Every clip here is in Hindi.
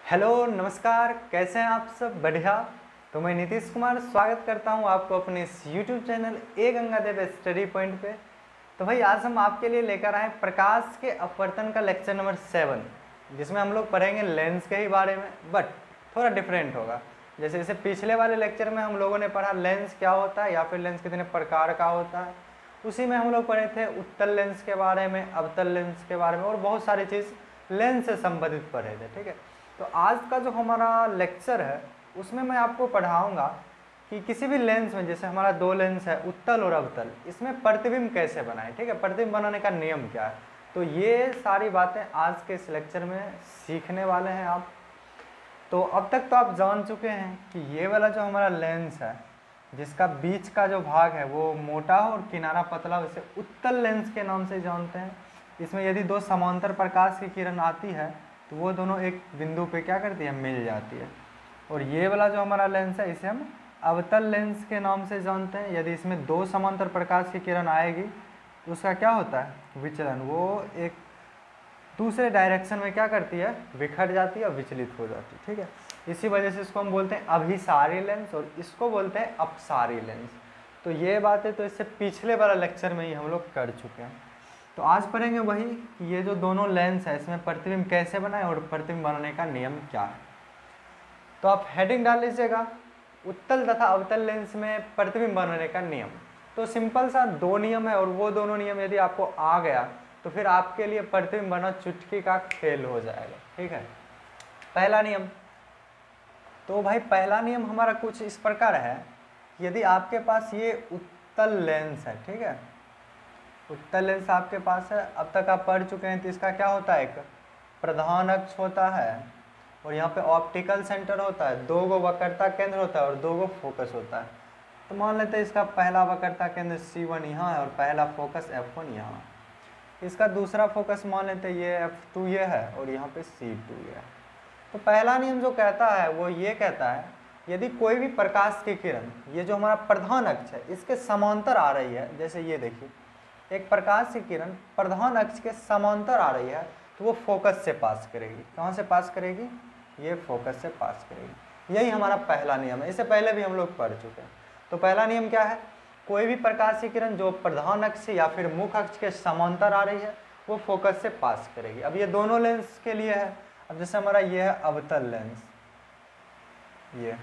हेलो नमस्कार, कैसे हैं आप सब? बढ़िया। तो मैं नीतीश कुमार स्वागत करता हूं आपको अपने इस YouTube channel A Gangadev study point पे। तो भाई आज हम आपके लिए लेकर आए प्रकाश के अपवर्तन का लेक्चर नंबर 7, जिसमें हम लोग पढ़ेंगे लेंस के ही बारे में, बट थोड़ा डिफरेंट होगा। जैसे पिछले वाले लेक्चर में हम लोगों ने पढ़ा लेंस क्या होता है या फिर लेंस कितने प्रकार का होता है, उसी में हम लोग पढ़े थे उत्तल लेंस के बारे में, अवतल लेंस के बारे में और बहुत सारी चीज़ लेंस से संबंधित पढ़े थे। ठीक है, तो आज का जो हमारा लेक्चर है उसमें मैं आपको पढ़ाऊंगा कि किसी भी लेंस में, जैसे हमारा दो लेंस है उत्तल और अवतल, इसमें प्रतिबिंब कैसे बनाएं। ठीक है, प्रतिबिंब बनाने का नियम क्या है, तो ये सारी बातें आज के इस लेक्चर में सीखने वाले हैं आप। तो अब तक तो आप जान चुके हैं कि ये वाला जो हमारा लेंस है जिसका बीच का जो भाग है वो मोटा हो और किनारा पतला, उसे उत्तल लेंस के नाम से जानते हैं। इसमें यदि दो समांतर प्रकाश की किरण आती है तो वो दोनों एक बिंदु पे क्या करती है, मिल जाती है। और ये वाला जो हमारा लेंस है इसे हम अवतल लेंस के नाम से जानते हैं। यदि इसमें दो समांतर प्रकाश की किरण आएगी तो उसका क्या होता है, विचलन, वो एक दूसरे डायरेक्शन में क्या करती है, बिखर जाती है और विचलित हो जाती है। ठीक है, इसी वजह से इसको हम बोलते हैं अभिसारी लेंस और इसको बोलते हैं अपसारी लेंस। तो ये बातें तो इससे पिछले वाला लेक्चर में ही हम लोग कर चुके हैं। तो आज पढ़ेंगे वही कि ये जो दोनों लेंस है इसमें प्रतिबिंब कैसे बनाए और प्रतिबिंब बनाने का नियम क्या है। तो आप हेडिंग डाल लीजिएगा, उत्तल तथा अवतल लेंस में प्रतिबिंब बनाने का नियम। तो सिंपल सा दो नियम है और वो दोनों नियम यदि आपको आ गया तो फिर आपके लिए प्रतिबिंब बनाना चुटकी का खेल हो जाएगा। ठीक है, पहला नियम, तो भाई पहला नियम हमारा कुछ इस प्रकार है, यदि आपके पास ये उत्तल लेंस है, ठीक है, उत्तल लेंस आपके पास है, अब तक आप पढ़ चुके हैं, तो इसका क्या होता है, एक प्रधान अक्ष होता है और यहाँ पे ऑप्टिकल सेंटर होता है, दो गो वक्रता केंद्र होता है और दो गो फोकस होता है। तो मान लेते हैं इसका पहला वक्रता केंद्र C1 यहाँ है और पहला फोकस F1 यहाँ। इसका दूसरा फोकस मान लेते हैं ये F2 ये है और यहाँ पे C2 ये है। तो पहला नियम जो कहता है वो ये कहता है, यदि कोई भी प्रकाश की किरण, ये जो हमारा प्रधान अक्ष है इसके समांतर आ रही है, जैसे ये देखिए एक प्रकाश की किरण प्रधान अक्ष के समांतर आ रही है तो वो फोकस से पास करेगी। कहाँ से पास करेगी, ये फोकस से पास करेगी। यही हमारा पहला नियम है, इससे पहले भी हम लोग पढ़ चुके हैं। तो पहला नियम क्या है, कोई भी प्रकाश की किरण जो प्रधान अक्ष या फिर मुख्य अक्ष के समांतर आ रही है वो फोकस से पास करेगी। अब ये दोनों लेंस के लिए है। अब जैसे हमारा ये है अवतल लेंस, ये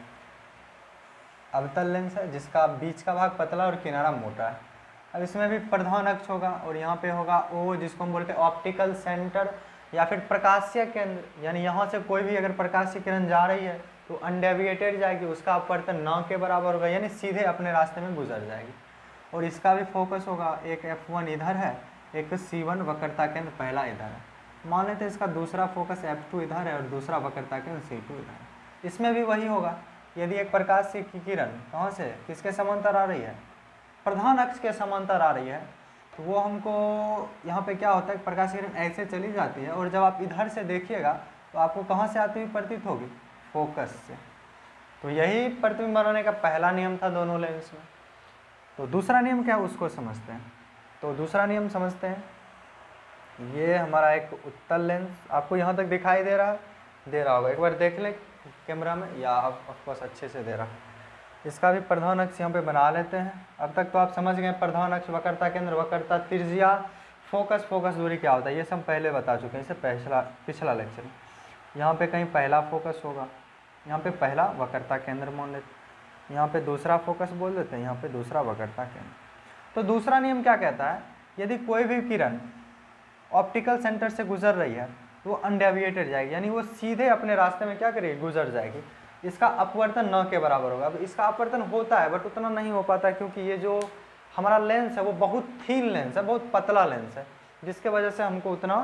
अवतल लेंस है जिसका बीच का भाग पतला और किनारा मोटा है। अब इसमें भी प्रधान अक्ष होगा और यहाँ पे होगा O, जिसको हम बोलते हैं ऑप्टिकल सेंटर या फिर प्रकाशीय केंद्र, यानी यहाँ से कोई भी अगर प्रकाश की किरण जा रही है तो अनडेविएटेड जाएगी, उसका अपवर्तन न के बराबर होगा, यानी सीधे अपने रास्ते में गुजर जाएगी। और इसका भी फोकस होगा, एक F1 इधर है, एक C1 वक्रता केंद्र पहला इधर है। मान लेते हैं इसका दूसरा फोकस F2 इधर है और दूसरा वक्रता केंद्र C2 इधर है। इसमें भी वही होगा, यदि एक प्रकाश की किरण कहाँ से किसके समांतर आ रही है, प्रधान अक्ष के समांतर आ रही है, तो वो हमको यहाँ पे क्या होता है, प्रकाश की किरण ऐसे चली जाती है और जब आप इधर से देखिएगा तो आपको कहाँ से आती हुई प्रतीत होगी, फोकस से। तो यही प्रतिबिंब बनाने का पहला नियम था दोनों लेंस में। तो दूसरा नियम क्या है उसको समझते हैं। तो दूसरा नियम समझते हैं, ये हमारा एक उत्तल लेंस आपको यहाँ तक दिखाई दे रहा होगा, एक बार देख ले कैमरा में, या ऑफकोर्स अच्छे से दे रहा है। इसका भी प्रधान अक्ष यहाँ पे बना लेते हैं। अब तक तो आप समझ गए प्रधान अक्ष, वक्रता केंद्र, वक्रता त्रिज्या, फोकस, फोकस दूरी क्या होता है, ये सब पहले बता चुके हैं, इससे पिछला लेक्चर। यहाँ पे कहीं पहला फोकस होगा, यहाँ पे पहला वक्रता केंद्र मान लेते हैं, यहाँ पे दूसरा फोकस बोल देते हैं, यहाँ पे दूसरा वक्रता केंद्र। तो दूसरा नियम क्या कहता है, यदि कोई भी किरण ऑप्टिकल सेंटर से गुजर रही है तो वो अनडेविएटेड जाएगी, यानी वो सीधे अपने रास्ते में क्या करेगी, गुजर जाएगी। इसका अपवर्तन न के बराबर होगा। अब इसका अपवर्तन होता है बट उतना नहीं हो पाता, क्योंकि ये जो हमारा लेंस है वो बहुत थीन लेंस है, बहुत पतला लेंस है, जिसके वजह से हमको उतना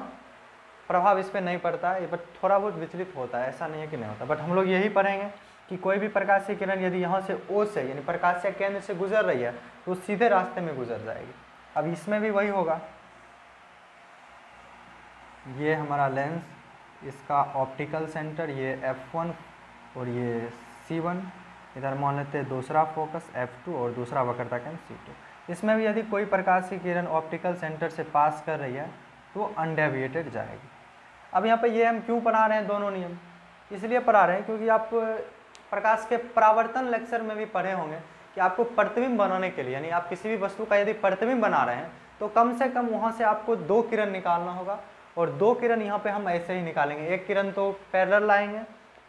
प्रभाव इस पर नहीं पड़ता है, बट थोड़ा बहुत विचलित होता है, ऐसा नहीं है कि नहीं होता। बट हम लोग यही पढ़ेंगे कि कोई भी प्रकाश की किरण यदि यहाँ से O से यानी प्रकाशीय केंद्र से गुजर रही है तो सीधे रास्ते में गुजर जाएगी। अब इसमें भी वही होगा, ये हमारा लेंस, इसका ऑप्टिकल सेंटर ये F1 और ये C1, इधर मान लेते हैं दूसरा फोकस F2 और दूसरा वक्रता केंद्र C2। इसमें भी यदि कोई प्रकाश की किरण ऑप्टिकल सेंटर से पास कर रही है तो अनडेविएटेड जाएगी। अब यहाँ पे ये हम क्यों बना रहे हैं दोनों नियम, इसलिए पढ़ा रहे हैं क्योंकि आप प्रकाश के परावर्तन लेक्चर में भी पढ़े होंगे कि आपको प्रतिबिंब बनाने के लिए, यानी आप किसी भी वस्तु का यदि प्रतिबिंब बना रहे हैं तो कम से कम वहाँ से आपको 2 किरण निकालना होगा, और 2 किरण यहाँ पे हम ऐसे ही निकालेंगे। एक किरण तो पैरेलल लाएंगे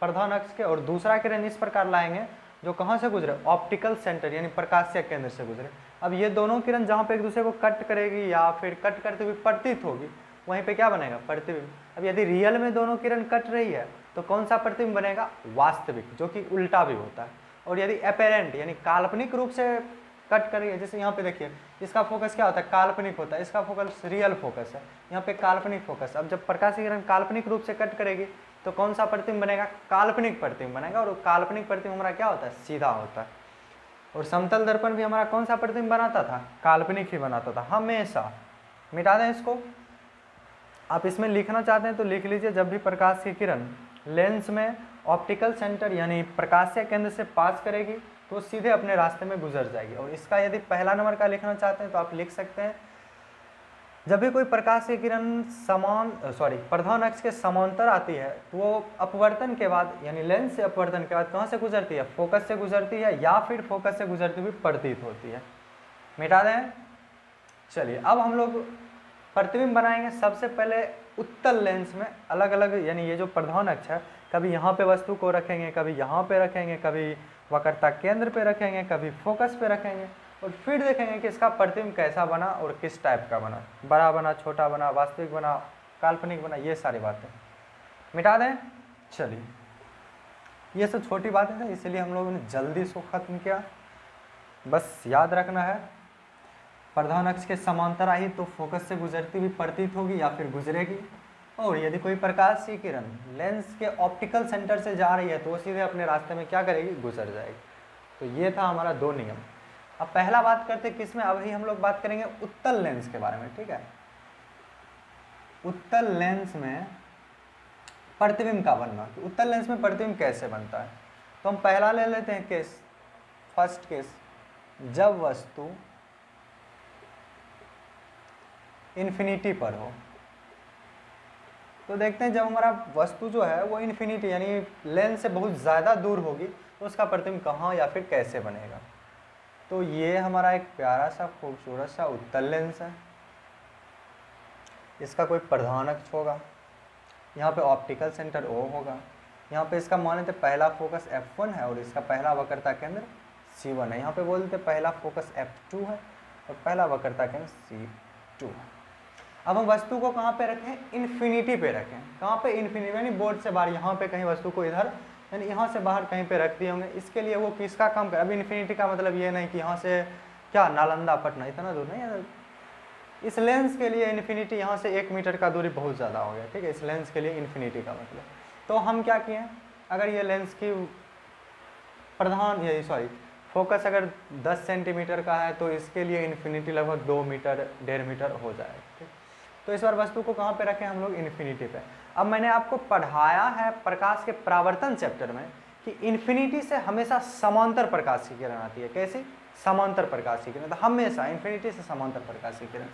प्रधान अक्ष के, और दूसरा किरण इस प्रकार लाएंगे जो कहाँ से गुजरे, ऑप्टिकल सेंटर यानी प्रकाशीय केंद्र से गुजरे। अब ये दोनों किरण जहाँ पे एक दूसरे को कट करेगी या फिर कट करते हुए प्रतीत होगी, वहीं पे क्या बनेगा, प्रतिबिंब। अब यदि रियल में दोनों किरण कट रही है तो कौन सा प्रतिबिंब बनेगा, वास्तविक, जो कि उल्टा भी होता है। और यदि अपेरेंट यानी काल्पनिक रूप से कट कर रही है, जैसे यहाँ पे देखिए इसका फोकस क्या होता है, काल्पनिक होता है, इसका फोकस रियल फोकस है, यहाँ पे काल्पनिक फोकस। अब जब प्रकाशीय किरण काल्पनिक रूप से कट करेगी तो कौन सा प्रतिबिंब बनेगा, काल्पनिक प्रतिबिंब बनेगा। और काल्पनिक प्रतिबिंब हमारा क्या होता है, सीधा होता है। और समतल दर्पण भी हमारा कौन सा प्रतिबिंब बनाता था, काल्पनिक ही बनाता था हमेशा। मिटा दें इसको। आप इसमें लिखना चाहते हैं तो लिख लीजिए, जब भी प्रकाश की किरण लेंस में ऑप्टिकल सेंटर यानी प्रकाशीय केंद्र से पास करेगी तो सीधे अपने रास्ते में गुजर जाएगी। और इसका यदि पहला नंबर का लिखना चाहते हैं तो आप लिख सकते हैं, जब भी कोई प्रकाश की किरण प्रधान अक्ष के समांतर आती है तो वो अपवर्तन के बाद यानी लेंस से अपवर्तन के बाद कहाँ से गुजरती है, फोकस से गुजरती है या फिर फोकस से गुजरती हुई प्रतीत होती है। मिटा दें। चलिए अब हम लोग प्रतिबिंब बनाएंगे। सबसे पहले उत्तल लेंस में अलग अलग, यानी ये जो प्रधान अक्ष है, कभी यहाँ पे वस्तु को रखेंगे, कभी यहाँ पे रखेंगे, कभी वक्रता केंद्र पे रखेंगे, कभी फोकस पे रखेंगे, और फिर देखेंगे कि इसका प्रतिबिंब कैसा बना और किस टाइप का बना, बड़ा बना, छोटा बना, वास्तविक बना, काल्पनिक बना, ये सारी बातें। मिटा दें। चलिए ये सब छोटी बातें हैं, इसलिए हम लोगों ने जल्दी इसको खत्म किया। बस याद रखना है, प्रधान अक्ष के समांतर आई तो फोकस से गुजरती हुई प्रतीत होगी या फिर गुजरेगी। और यदि कोई प्रकाश की किरण लेंस के ऑप्टिकल सेंटर से जा रही है तो वो सीधे अपने रास्ते में क्या करेगी, गुजर जाएगी। तो ये था हमारा 2 नियम। अब पहला बात करते किस में, अभी हम लोग बात करेंगे उत्तल लेंस के बारे में, ठीक है। उत्तल लेंस में प्रतिबिंब का बनना, तो उत्तल लेंस में प्रतिबिंब कैसे बनता है, तो हम पहला ले लेते हैं केस, फर्स्ट केस, जब वस्तु इन्फिनिटी पर हो। तो देखते हैं जब हमारा वस्तु जो है वो इन्फिनिटी यानी लेंस से बहुत ज़्यादा दूर होगी तो उसका प्रतिबिंब कहाँ या फिर कैसे बनेगा। तो ये हमारा एक प्यारा सा खूबसूरत सा उत्तल लेंस है। इसका कोई प्रधान अक्ष होगा, यहाँ पे ऑप्टिकल सेंटर O होगा, यहाँ पे इसका मान लेते पहला फोकस F1 है और इसका पहला वक्रता केंद्र C1 है। यहाँ पे बोलते पहला फोकस F2 है और पहला वक्रता केंद्र C2 है। अब हम वस्तु को कहाँ पे रखें, इन्फिनिटी पे रखें। कहाँ पे, इन्फिनिटी यानी बोर्ड से बाहर, यहाँ पे कहीं वस्तु को इधर यानी यहाँ से बाहर कहीं पे रख दिए होंगे। इसके लिए वो किसका काम करे, अब इन्फिनिटी का मतलब ये नहीं कि यहाँ से क्या नालंदा पटना इतना दूर नहीं है। इस लेंस के लिए इन्फिनिटी यहाँ से 1 मीटर का दूरी बहुत ज़्यादा हो गया, ठीक है। इस लेंस के लिए इन्फिनिटी का मतलब, तो हम क्या किए, अगर ये लेंस की प्रधान फोकस अगर 10 सेंटीमीटर का है तो इसके लिए इन्फिनिटी लगभग 2 मीटर 1.5 मीटर हो जाएगा, ठीक। तो इस बार वस्तु को कहाँ पे रखें हम लोग, इन्फिनिटी पे। अब मैंने आपको पढ़ाया है प्रकाश के परावर्तन चैप्टर में कि इन्फिनिटी से हमेशा समांतर प्रकाश की किरण आती है। कैसी, समांतर प्रकाश की किरण, तो हमेशा इन्फिनिटी से समांतर प्रकाश की किरण।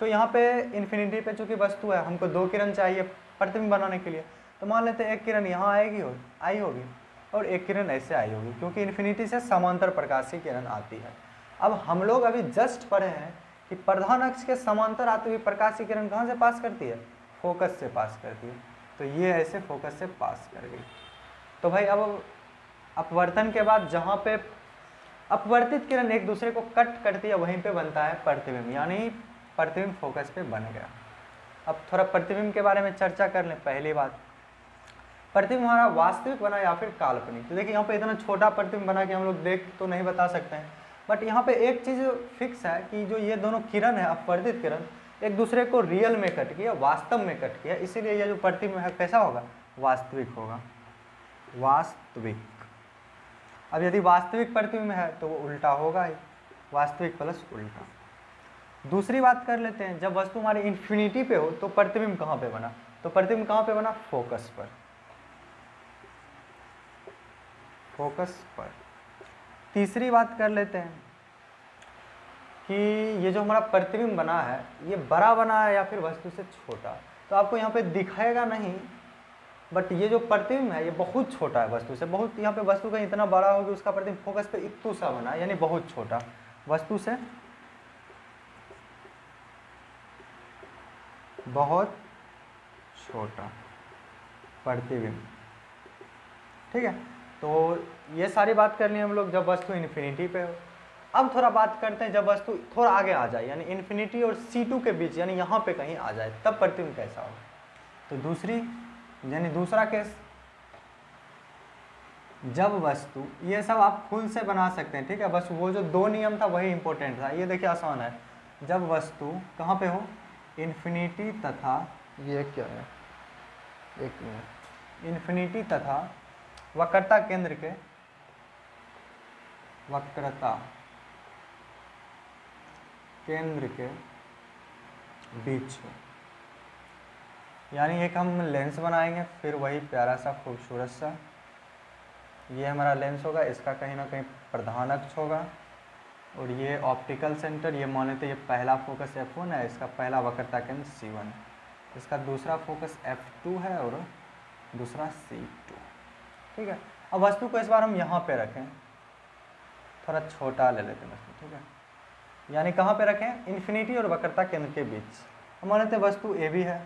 तो यहाँ पे इन्फिनिटी पे चूंकि वस्तु है, हमको 2 किरण चाहिए प्रतिबिंब बनाने के लिए, तो मान लेते हैं एक किरण यहाँ आई होगी और एक किरण ऐसे आई होगी, क्योंकि इन्फिनिटी से समांतर प्रकाश की किरण आती है। अब हम लोग अभी जस्ट पढ़े हैं कि प्रधान अक्ष के समांतर आती हुई प्रकाश की किरण कहाँ से पास करती है, फोकस से पास करती है। तो ये ऐसे फोकस से पास कर गई। तो भाई अब अपवर्तन के बाद जहाँ पे अपवर्तित किरण एक दूसरे को कट करती है वहीं पे बनता है प्रतिबिंब, यानी प्रतिबिंब फोकस पे बन गया। अब थोड़ा प्रतिबिंब के बारे में चर्चा कर लें। पहली बात, प्रतिबिंब हमारा वास्तविक बना या फिर काल्पनिक। तो देखिए यहाँ पे इतना छोटा प्रतिबिंब बना कि हम लोग देख तो नहीं बता सकते हैं, बट यहाँ पे एक चीज़ फिक्स है कि जो ये दोनों किरण है, अपवर्तित किरण, एक दूसरे को रियल में कट किया, वास्तव में कट किया, इसीलिए ये जो प्रतिबिंब है कैसा होगा, वास्तविक होगा, वास्तविक। अब यदि वास्तविक प्रतिबिंब है तो वो उल्टा होगा ही, वास्तविक प्लस उल्टा। दूसरी बात कर लेते हैं, जब वस्तु हमारी इन्फिनिटी पे हो तो प्रतिबिंब कहाँ पे बना, तो प्रतिबिंब कहाँ पे बना, फोकस पर, फोकस पर। तीसरी बात कर लेते हैं कि ये जो हमारा प्रतिबिंब बना है ये बड़ा बना है या फिर वस्तु से छोटा। तो आपको यहाँ पे दिखाएगा नहीं, बट ये जो प्रतिबिंब है ये बहुत छोटा है वस्तु से, बहुत यहाँ पे वस्तु का इतना बड़ा हो कि उसका प्रतिबिंब फोकस पे इतू सा बना, यानी बहुत छोटा वस्तु से बहुत छोटा प्रतिबिंब। ठीक है, तो ये सारी बात कर ली हम लोग जब वस्तु इन्फिनिटी पे हो। अब थोड़ा बात करते हैं जब वस्तु थोड़ा आगे आ जाए, यानी इन्फिनिटी और C2 के बीच, यानी यहाँ पे कहीं आ जाए, तब प्रतिबिंब कैसा हो। तो दूसरा केस, जब वस्तु, ये सब आप खुद से बना सकते हैं। ठीक है, बस वो जो 2 नियम था वही इंपॉर्टेंट था। ये देखिए आसान है, जब वस्तु कहाँ पे हो, इन्फिनिटी तथा, ये क्या है, एक मिनट, इन्फिनिटी तथा वक्रता केंद्र के, वक्रता केंद्र के बीच हो, यानी एक हम लेंस बनाएंगे, फिर वही प्यारा सा खूबसूरत सा, ये हमारा लेंस होगा, इसका कहीं ना कहीं प्रधान अक्ष होगा, और ये ऑप्टिकल सेंटर, ये मान लेते हैं ये पहला फोकस F1 है, इसका पहला वक्रता केंद्र C1 है, इसका दूसरा फोकस F2 है और दूसरा C2। ठीक है, अब वस्तु को इस बार हम यहाँ पे रखें, थोड़ा छोटा ले लेते हैं वस्तु। ठीक है, यानी कहाँ पे रखें, इन्फिनिटी और वक्रता केंद्र के बीच। हम मान लेते हैं वस्तु AB है।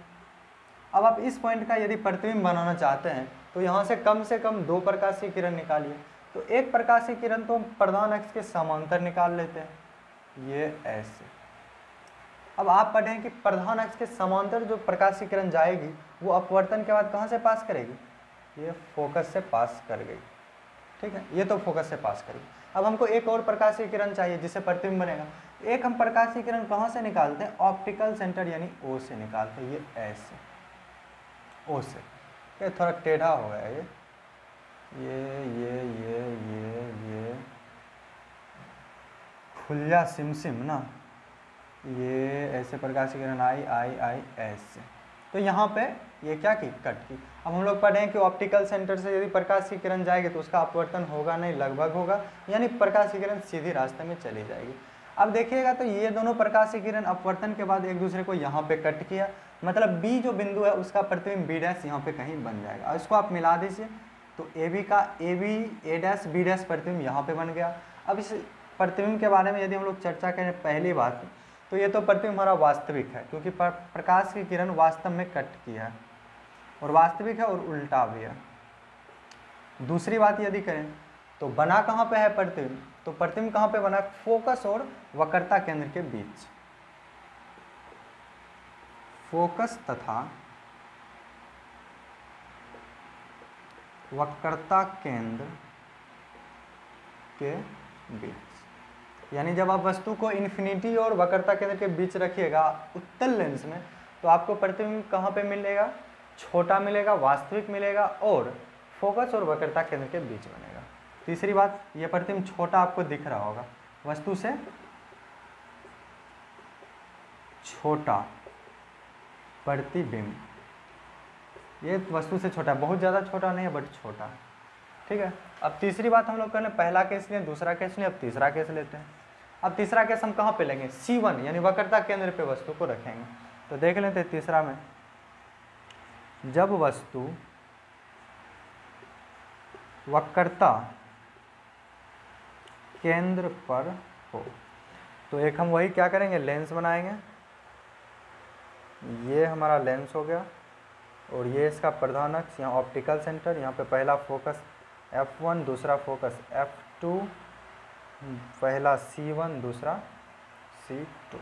अब आप इस पॉइंट का यदि प्रतिबिंब बनाना चाहते हैं तो यहाँ से कम 2 प्रकाशीय किरण निकालिए। तो एक प्रकाशीय किरण तो हम प्रधान अक्ष के समांतर निकाल लेते हैं, ये ऐसे। अब आप पढ़ें कि प्रधान अक्ष के समांतर जो प्रकाशीय किरण जाएगी वो अपवर्तन के बाद कहाँ से पास करेगी, ये फोकस से पास कर गई। ठीक है, ये तो फोकस से पास करेगी। अब हमको एक और प्रकाशीय किरण चाहिए जिससे प्रतिबिंब बनेगा। एक हम प्रकाशीय किरण कहाँ से निकालते हैं, ऑप्टिकल सेंटर यानी O से निकालते हैं, ये ऐसे O से। ये थोड़ा टेढ़ा हो गया ये खुल्ला सिमसिम ना, ये ऐसे प्रकाशीय किरण आई ऐसे। तो यहाँ पे ये क्या की, कट की। अब हम लोग पढ़े हैं कि ऑप्टिकल सेंटर से यदि प्रकाशीय किरण जाएगी तो उसका अपवर्तन होगा नहीं, लगभग होगा, यानी प्रकाशीय किरण सीधी रास्ते में चली जाएगी। अब देखिएगा तो ये दोनों प्रकाशीय किरण अपवर्तन के बाद एक दूसरे को यहाँ पे कट किया, मतलब B जो बिंदु है उसका प्रतिबिंब B' यहाँ पे कहीं बन जाएगा। और इसको आप मिला दीजिए तो AB का A' B' प्रतिबिंब यहाँ पे बन गया। अब इस प्रतिबिंब के बारे में यदि हम लोग चर्चा करें पहली बात, तो ये तो प्रतिबिंब हमारा वास्तविक है क्योंकि प्रकाश की किरण वास्तव में कट किया है, और वास्तविक है और उल्टा भी है। दूसरी बात यदि करें तो बना कहाँ पे है प्रतिबिंब, तो प्रतिबिंब कहाँ पे बना है, फोकस और वक्रता केंद्र के बीच। फोकस तथा वक्रता केंद्र के बीच, यानी जब आप वस्तु को इन्फिनिटी और वक्रता केंद्र के बीच रखिएगा उत्तल लेंस में, तो आपको प्रतिबिंब कहाँ पे मिलेगा, छोटा मिलेगा, वास्तविक मिलेगा, और फोकस और वक्रता केंद्र के बीच बनेगा। तीसरी बात, ये प्रतिबिंब छोटा आपको दिख रहा होगा, वस्तु से छोटा प्रतिबिंब, ये वस्तु से छोटा, बहुत ज़्यादा छोटा नहीं है बट छोटा। ठीक है, अब तीसरी बात हम लोग कर लें, पहला केस लें, दूसरा केस लें, अब तीसरा केस लेते हैं। अब तीसरा केस हम कहाँ पे लेंगे, C1 यानी वक्रता केंद्र पे वस्तु को रखेंगे। तो देख लेते हैं तीसरा में, जब वस्तु वक्रता केंद्र पर हो, तो एक हम वही क्या करेंगे, लेंस बनाएंगे। ये हमारा लेंस हो गया, और ये इसका प्रधान अक्ष, यहाँ ऑप्टिकल सेंटर, यहाँ पे पहला फोकस F1, दूसरा फोकस F2, पहला C1, दूसरा C2।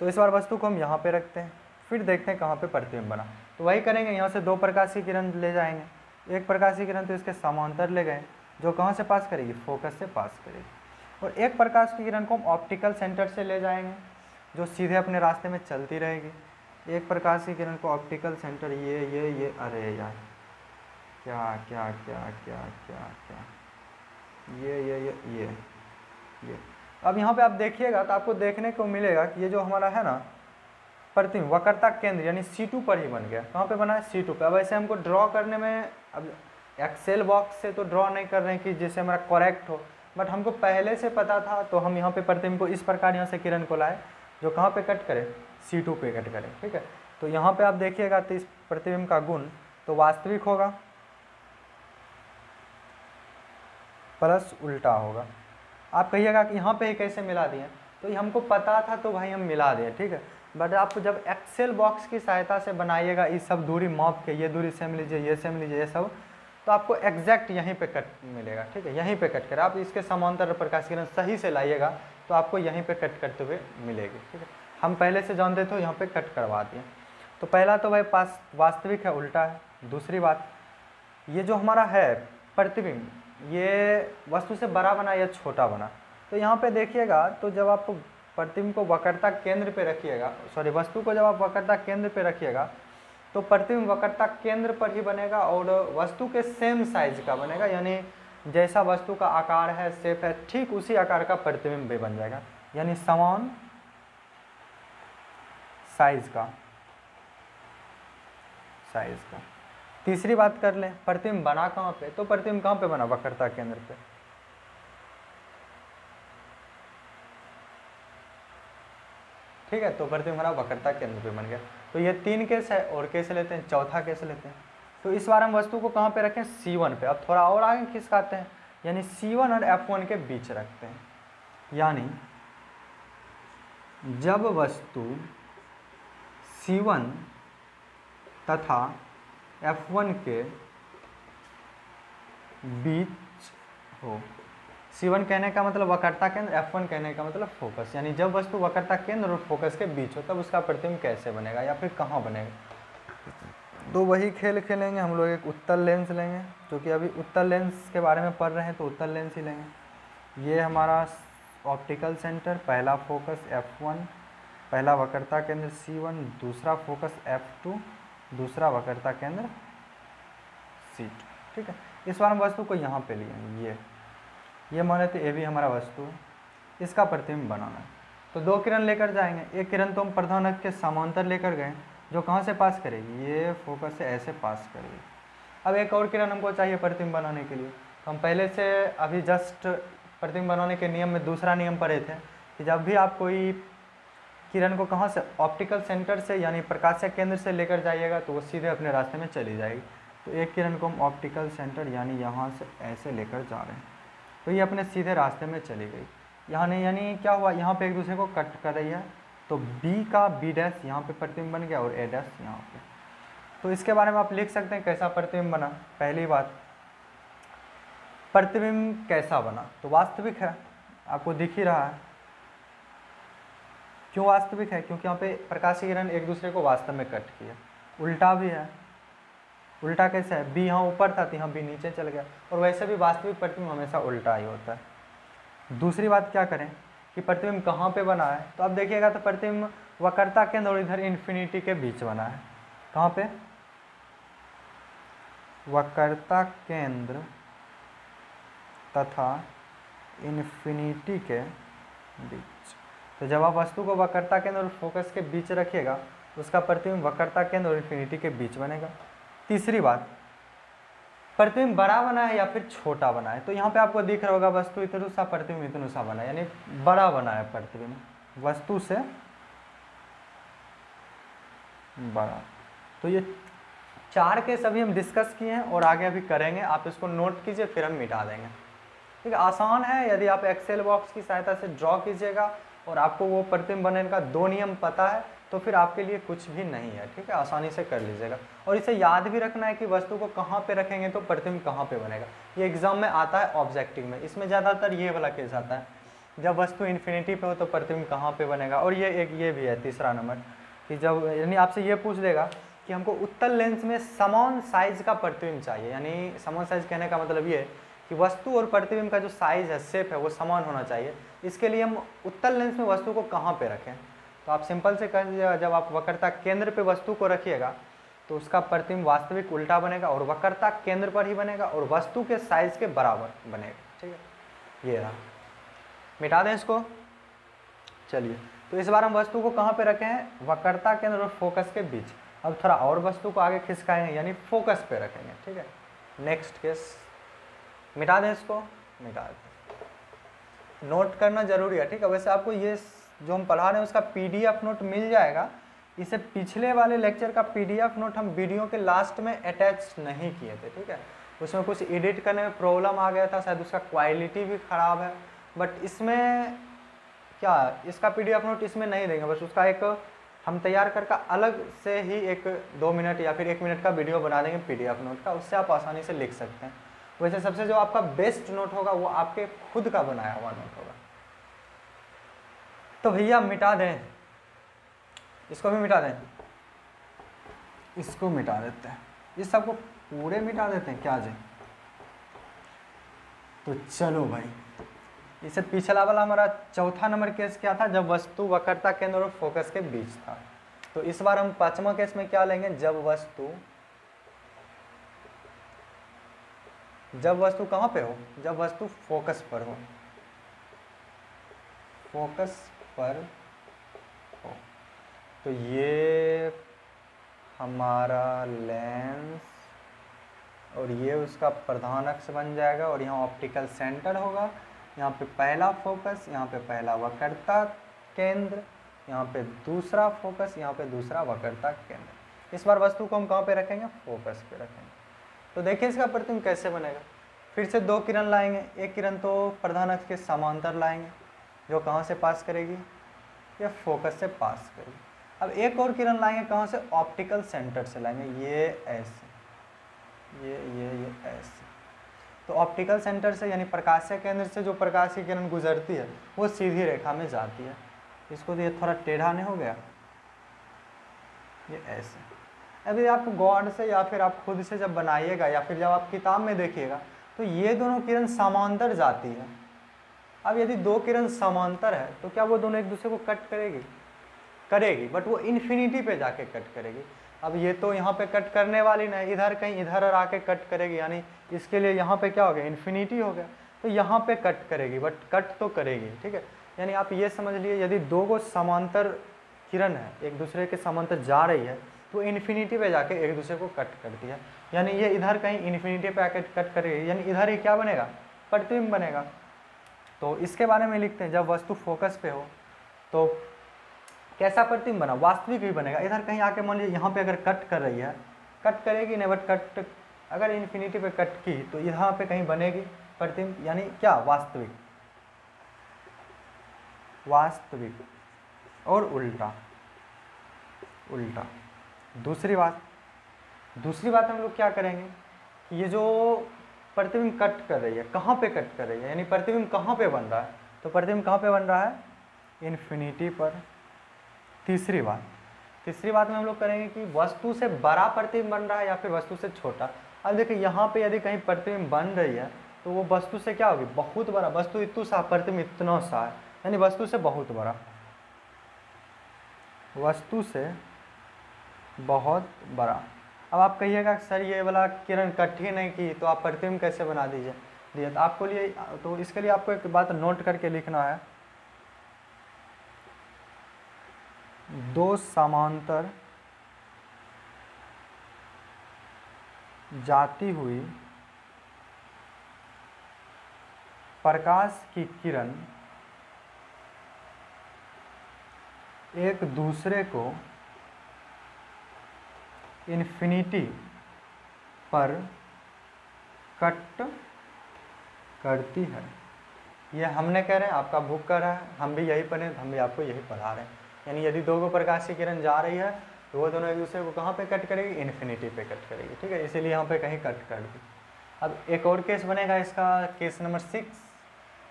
तो इस बार वस्तु को हम यहाँ पे रखते हैं, फिर देखते हैं कहाँ पे प्रतिबिंब बना। तो वही करेंगे, यहाँ से 2 प्रकाशीय किरण ले जाएंगे, एक प्रकाशीय किरण तो इसके समांतर ले गए, जो कहाँ से पास करेगी, फोकस से पास करेगी, और एक प्रकाश की किरण को हम ऑप्टिकल सेंटर से ले जाएंगे, जो सीधे अपने रास्ते में चलती रहेगी। एक प्रकाश की किरण को ऑप्टिकल सेंटर, ये अरे यार क्या क्या क्या क्या क्या क्या ये अब यहाँ पे आप देखिएगा तो आपको देखने को मिलेगा कि ये जो हमारा है ना प्रतिबिंब, वक्रता केंद्र यानी C2 पर ही बन गया। कहाँ पे बना है, C2 पे। अब ऐसे हमको ड्रॉ करने में, अब एक्सेल बॉक्स से तो ड्रॉ नहीं कर रहे हैं कि जिससे हमारा करेक्ट हो, बट हमको पहले से पता था, तो हम यहाँ पे प्रतिबिंब को इस प्रकार यहाँ से किरण को लाए, जो कहाँ पे कट करे, C2 पे कट करे। ठीक है, तो यहाँ पे आप देखिएगा तो इस प्रतिबिंब का गुण तो वास्तविक होगा प्लस उल्टा होगा। आप कहिएगा कि यहाँ पे ही कैसे मिला दिए, तो ये हमको पता था तो भाई हम मिला दिए, ठीक है। बट आप जब एक्सेल बॉक्स की सहायता से बनाइएगा, ये सब दूरी माप के, ये दूरी सेम लीजिए, ये सेम लीजिए, ये सब, तो आपको एग्जैक्ट यहीं पे कट मिलेगा, ठीक है। यहीं पे कट करें आप, इसके समांतर प्रकाश किरण सही से लाइएगा तो आपको यहीं पे कट करते हुए मिलेगी, ठीक है। हम पहले से जानते थे, यहाँ पे कट करवा दिए। तो पहला तो भाई पास वास्तविक है, उल्टा है। दूसरी बात, ये जो हमारा है प्रतिबिंब, ये वस्तु से बड़ा बना या छोटा बना, तो यहाँ पे देखिएगा, तो जब आप प्रतिबिंब को वक्रता केंद्र पे रखिएगा, सॉरी वस्तु को जब आप वक्रता केंद्र पे रखिएगा तो प्रतिबिंब वक्रता केंद्र पर ही बनेगा और वस्तु के सेम साइज का बनेगा, यानी जैसा वस्तु का आकार है, शेप है, ठीक उसी आकार का प्रतिबिंब भी बन जाएगा, यानी समान साइज का। तीसरी बात कर लें, प्रतिबिंब बना कहाँ पे, तो प्रतिबिंब कहाँ पे बना, वक्रता केंद्र पे। ठीक है, तो प्रतिबिंब बना वक्रता केंद्र पे बन गया। तो ये 3 केस है, और केस लेते हैं, चौथा केस लेते हैं। तो इस बार हम वस्तु को कहाँ पे रखें, C1 पे। अब थोड़ा और आगे खिसकाते हैं, यानी C1 और F1 के बीच रखते हैं, यानी जब वस्तु C1 तथा F1 के बीच हो। C1 कहने का मतलब वक्रता केंद्र, F1 कहने का मतलब फोकस, यानी जब वस्तु वक्रता केंद्र और फोकस के बीच हो तब उसका प्रतिबिंब कैसे बनेगा या फिर कहाँ बनेगा। तो वही खेल खेलेंगे हम लोग, एक उत्तल लेंस लेंगे, क्योंकि अभी उत्तल लेंस के बारे में पढ़ रहे हैं तो उत्तल लेंस ही लेंगे। ये हमारा ऑप्टिकल सेंटर, पहला फोकस F1, पहला वक्रता केंद्र C1, दूसरा फोकस F2, दूसरा वक्रता केंद्र C2, ठीक है। इस बार हम वस्तु को यहाँ पे लिए, ये मान लेते ए भी हमारा वस्तु है, इसका प्रतिबिंब बनाना है। तो 2 किरण लेकर जाएंगे, एक किरण तो हम प्रधान अक्ष के समांतर लेकर गए, जो कहाँ से पास करेगी, ये फोकस से ऐसे पास करेगी। अब एक और किरण हमको चाहिए प्रतिबिंब बनाने के लिए, तो हम पहले से अभी जस्ट प्रतिबिंब बनाने के नियम में दूसरा नियम पढ़े थे कि जब भी आप कोई किरण को कहाँ से, ऑप्टिकल सेंटर से यानी प्रकाशीय केंद्र से लेकर जाइएगा तो वो सीधे अपने रास्ते में चली जाएगी। तो एक किरण को हम ऑप्टिकल सेंटर यानी यहाँ से ऐसे लेकर जा रहे हैं, तो ये अपने सीधे रास्ते में चली गई। यहाँ नहीं, यानी क्या हुआ, यहाँ पे एक दूसरे को कट कर रही है, तो B का B' यहाँ पे प्रतिबिंब बन गया और A' यहाँ पे। तो इसके बारे में आप लिख सकते हैं कैसा प्रतिबिंब बना। पहली बात, प्रतिबिंब कैसा बना, तो वास्तविक है, आपको दिख ही रहा है। क्यों वास्तविक है, क्योंकि यहाँ पे प्रकाशीय किरण एक दूसरे को वास्तव में कट किया। उल्टा भी है, उल्टा कैसे है, B यहाँ ऊपर था तो यहाँ B नीचे चल गया, और वैसे भी वास्तविक प्रतिबिंब हमेशा उल्टा ही होता है। दूसरी बात क्या करें कि प्रतिबिंब कहाँ पे बना है, तो अब देखिएगा तो प्रतिबिंब वक्रता केंद्र और इधर इन्फिनिटी के बीच बना है। कहाँ पे, वक्रता केंद्र तथा इन्फिनिटी के बीच। तो जब आप वस्तु को वक्रता केंद्र और फोकस के बीच रखिएगा तो उसका प्रतिबिंब वक्रता केंद्र और इन्फिनिटी के बीच बनेगा। तीसरी बात, प्रतिबिंब बड़ा बना है या फिर छोटा बना है, तो यहाँ पे आपको दिख रहा होगा वस्तु इतनु सा, प्रतिबिंब इतनु सा बना है, यानी बड़ा बना है प्रतिबिंब वस्तु से बड़ा। तो ये 4 केस अभी हम डिस्कस किए हैं और आगे अभी करेंगे, आप इसको नोट कीजिए फिर हम मिटा देंगे, ठीक है। आसान है, यदि आप एक्सेल बॉक्स की सहायता से ड्रॉ कीजिएगा और आपको वो प्रतिबिंब बनाने का 2 नियम पता है तो फिर आपके लिए कुछ भी नहीं है, ठीक है, आसानी से कर लीजिएगा। और इसे याद भी रखना है कि वस्तु को कहाँ पे रखेंगे तो प्रतिबिंब कहाँ पे बनेगा। ये एग्जाम में आता है ऑब्जेक्टिव में, इसमें ज़्यादातर ये वाला केस आता है, जब वस्तु इन्फिनिटी पे हो तो प्रतिबिंब कहाँ पे बनेगा। और ये भी है तीसरा नंबर कि जब यानी आपसे ये पूछ देगा कि हमको उत्तल लेंस में समान साइज का प्रतिबिंब चाहिए, यानी समान साइज कहने का मतलब ये कि वस्तु और प्रतिबिंब का जो साइज है, शेप है, वो समान होना चाहिए। इसके लिए हम उत्तल लेंस में वस्तु को कहाँ पे रखें, तो आप सिंपल से कह दीजिएगा, जब आप वक्रता केंद्र पे वस्तु को रखिएगा तो उसका प्रतिबिंब वास्तविक उल्टा बनेगा और वक्रता केंद्र पर ही बनेगा और वस्तु के साइज के बराबर बनेगा, ठीक है। ये रहा, मिटा दें इसको। चलिए, तो इस बार हम वस्तु को कहाँ पे रखे हैं, वक्रता केंद्र और फोकस के बीच। अब थोड़ा और वस्तु को आगे खिसकाएंगे, यानी फोकस पे रखेंगे, ठीक है। नेक्स्ट केस, मिटा दें इसको, मिटा दें। नोट करना जरूरी है, ठीक है। वैसे आपको ये जो हम पढ़ा रहे हैं उसका PDF नोट मिल जाएगा, इसे पिछले वाले लेक्चर का पीडीएफ नोट हम वीडियो के लास्ट में अटैच नहीं किए थे, ठीक है। उसमें कुछ एडिट करने में प्रॉब्लम आ गया था, शायद उसका क्वालिटी भी ख़राब है, बट इसमें क्या इसका पीडीएफ नोट इसमें नहीं देंगे, बस उसका एक हम तैयार करके अलग से ही एक 2 मिनट या फिर 1 मिनट का वीडियो बना देंगे पीडीएफ नोट का, उससे आप आसानी से लिख सकते हैं। वैसे सबसे जो आपका बेस्ट नोट होगा वो आपके खुद का बनाया हुआ नोट होगा। तो भैया मिटा दें, इसको भी मिटा दें, इसको मिटा देते हैं, इस सबको पूरे मिटा देते हैं क्या जी। तो चलो भाई, इससे पिछला वाला हमारा चौथा नंबर केस क्या था, जब वस्तु वक्रता केंद्र और फोकस के बीच था। तो इस बार हम 5वां केस में क्या लेंगे, जब वस्तु कहाँ पे हो, जब वस्तु फोकस पर हो, फोकस पर हो। तो ये हमारा लेंस और ये उसका प्रधान अक्ष बन जाएगा, और यहाँ ऑप्टिकल सेंटर होगा, यहाँ पे पहला फोकस, यहाँ पे पहला वक्रता केंद्र, यहाँ पे दूसरा फोकस, यहाँ पे दूसरा वक्रता केंद्र। इस बार वस्तु को हम कहाँ पे रखेंगे, फोकस पे रखेंगे। तो देखिए इसका प्रतिबिंब कैसे बनेगा। फिर से 2 किरण लाएंगे, एक किरण तो प्रधान अक्ष के समांतर लाएंगे, जो कहाँ से पास करेगी, ये फोकस से पास करेगी। अब एक और किरण लाएंगे कहाँ से, ऑप्टिकल सेंटर से लाएंगे, ये ऐसे, ये ऐसे। तो ऑप्टिकल सेंटर से यानी प्रकाशीय केंद्र से जो प्रकाश की किरण गुजरती है वो सीधी रेखा में जाती है। इसको तो ये थोड़ा टेढ़ा नहीं हो गया, ये ऐसे। अभी आप गॉड से या फिर आप खुद से जब बनाइएगा या फिर जब आप किताब में देखिएगा तो ये दोनों किरण समांतर जाती है। अब यदि 2 किरण समांतर है तो क्या वो दोनों एक दूसरे को कट करेगी, बट वो इन्फिनिटी पे जाके कट करेगी। अब ये तो यहाँ पे कट करने वाली नहीं, इधर कहीं इधर और आके कट करेगी, यानी इसके लिए यहाँ पे क्या हो गया, इन्फिनिटी हो गया। तो यहाँ पे कट करेगी, बट कट तो करेगी, ठीक है। यानी आप ये समझ लिए यदि 2 को समांतर किरण है, एक दूसरे के समांतर जा रही है, तो इन्फिनिटी पे जाके एक दूसरे को कट करती है। यानी ये इधर कहीं इन्फिनिटी पे आके कट करेगी, यानी इधर ही क्या बनेगा, प्रतिबिंब बनेगा। तो इसके बारे में लिखते हैं, जब वस्तु फोकस पे हो तो कैसा प्रतिबिंब बना, वास्तविक भी बनेगा। इधर कहीं आके मान लीजिए यहाँ पे अगर कट कर रही है, कट करेगी नहीं, बट कट अगर इन्फिनिटी पे कट की तो यहाँ पे कहीं बनेगी प्रतिबिंब, यानी क्या, वास्तविक और उल्टा। दूसरी बात हम लोग क्या करेंगे, ये जो प्रतिबिंब कट कर रही है, कहाँ पे कट कर रही है, यानी प्रतिबिंब कहाँ पे बन रहा है, तो प्रतिबिंब कहाँ पे बन रहा है, इन्फिनिटी पर। तीसरी बात में हम लोग करेंगे कि वस्तु से बड़ा प्रतिबिंब बन रहा है या फिर वस्तु से छोटा। अब देखिए यहाँ पे यदि कहीं प्रतिबिंब बन रही है तो वो वस्तु से क्या होगी, बहुत बड़ा। वस्तु इतना सा, प्रतिबिंब इतना सा है, यानी वस्तु से बहुत बड़ा, वस्तु से बहुत बड़ा। अब आप कहिएगा सर ये वाला किरण कट ही नहीं की तो आप प्रतिबिंब कैसे बना दिए तो आपको लिए, तो इसके लिए आपको एक बात नोट करके लिखना है, 2 समांतर जाती हुई प्रकाश की किरण एक दूसरे को इन्फिनिटी पर कट करती है। ये हमने कह रहे हैं, आपका बुक कर रहा है, हम भी यही पढ़े, हम भी आपको यही पढ़ा रहे हैं। यानी यदि 2 को प्रकाश की किरण जा रही है तो वो दोनों एक दूसरे को कहाँ पे कट करेगी, इन्फिनिटी पे कट करेगी, ठीक है। इसीलिए यहाँ पे कहीं कट कर दी। अब एक और केस बनेगा इसका, केस नंबर 6।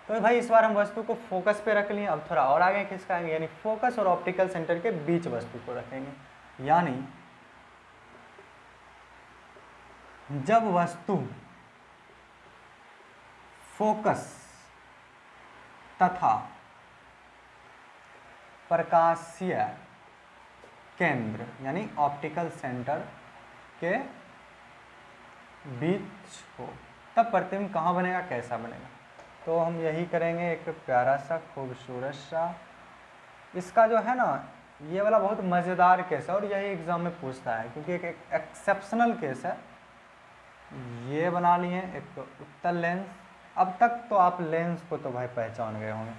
तो भाई इस बार हम वस्तु को फोकस पे रख लिए, अब थोड़ा और आगे खिसकाएंगे, यानी फोकस और ऑप्टिकल सेंटर के बीच वस्तु को रखेंगे। यानी जब वस्तु फोकस तथा प्रकाशीय केंद्र यानी ऑप्टिकल सेंटर के बीच हो, तब प्रतिबिंब कहाँ बनेगा, कैसा बनेगा। तो हम यही करेंगे, एक प्यारा सा खूबसूरत सा, इसका जो है ना ये वाला बहुत मज़ेदार केस है और यही एग्जाम में पूछता है, क्योंकि एक एक्सेप्शनल केस है। ये बना लिए एक उत्तल लेंस। अब तक तो आप लेंस को तो भाई पहचान गए होंगे,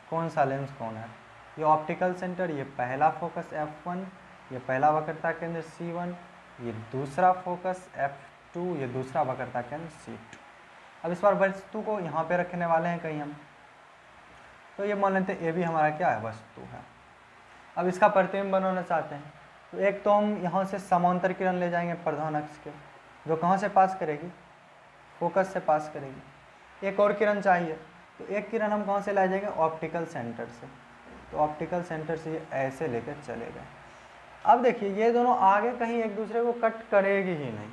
कौन सा लेंस कौन है। ये ऑप्टिकल सेंटर, ये पहला फोकस F1, ये पहला वक्रता केंद्र C1, ये दूसरा फोकस F2, ये दूसरा वक्रता केंद्र C2। अब इस बार वस्तु को यहाँ पे रखने वाले हैं कहीं हम, तो ये मान लेते हैं ये भी हमारा क्या है, वस्तु है। अब इसका प्रतिबिंब बनाना चाहते हैं, तो एक तो हम यहाँ से समांतर किरण ले जाएंगे प्रधान अक्ष के, जो कहाँ से पास करेगी, फोकस से पास करेगी। एक और किरण चाहिए, तो एक किरण हम कहाँ से ला जाएंगे, ऑप्टिकल सेंटर से। तो ऑप्टिकल सेंटर से ये ऐसे लेकर चले गए। अब देखिए ये दोनों आगे कहीं एक दूसरे को कट करेगी ही नहीं।